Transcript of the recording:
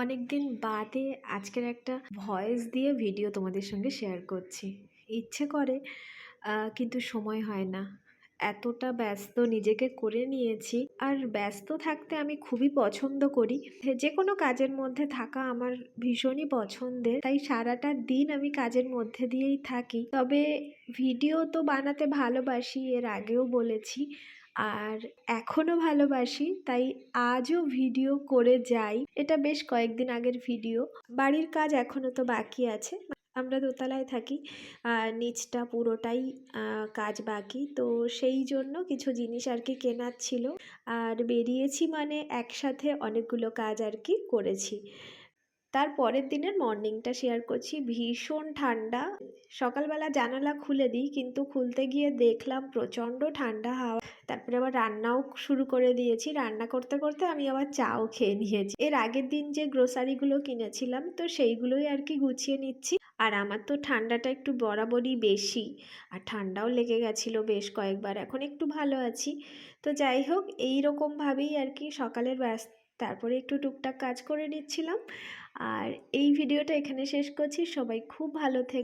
অনেক দিন বাদে আজকের একটা ভয়েস দিয়ে ভিডিও তোমাদের সঙ্গে শেয়ার করছি। ইচ্ছে করে কিন্তু সময় হয় না। এতটা ব্যস্ত নিজেকে করে নিয়েছি। আর ব্যস্ত থাকতে আমি খুবই পছন্দ করি। যেকোনো কাজের মধ্যে থাকা আমার ভীষণই পছন্দের। তাই সারাটা দিন আমি কাজের মধ্যে দিয়েই থাকি। তবে ভিডিও তো বানাতে ভালোবাসি, এর আগেও বলেছি। আর এখনও ভালোবাসি, তাই আজও ভিডিও করে যাই। এটা বেশ কয়েকদিন আগের ভিডিও। বাড়ির কাজ এখনও তো বাকি আছে। আমরা দোতলায় থাকি, আর নিচটা পুরোটাই কাজ বাকি। তো সেই জন্য কিছু জিনিস আর কি কেনার ছিল, আর বেরিয়েছি মানে একসাথে অনেকগুলো কাজ আর কি করেছি। তার পরের দিনের মর্নিংটা শেয়ার করছি। ভীষণ ঠান্ডা। সকালবেলা জানালা খুলে দিই, কিন্তু খুলতে গিয়ে দেখলাম প্রচণ্ড ঠান্ডা হাওয়া। তারপরে আবার রান্নাও শুরু করে দিয়েছি। রান্না করতে করতে আমি আবার চাও খেয়ে নিয়েছি। এর আগের দিন যে গ্রোসারিগুলো কিনেছিলাম, তো সেইগুলোই আর কি গুছিয়ে নিচ্ছি। আর আমার তো ঠান্ডাটা একটু বরাবরই বেশি, আর ঠান্ডাও লেগে গেছিলো বেশ কয়েকবার। এখন একটু ভালো আছি। তো যাই হোক, এইরকমভাবেই আর কি সকালের ব্যস্ত। তারপরে একটু টুকটাক কাজ করে নিচ্ছিলাম। আর এই ভিডিওটা এখানে শেষ করছি। সবাই খুব ভালো থেকো।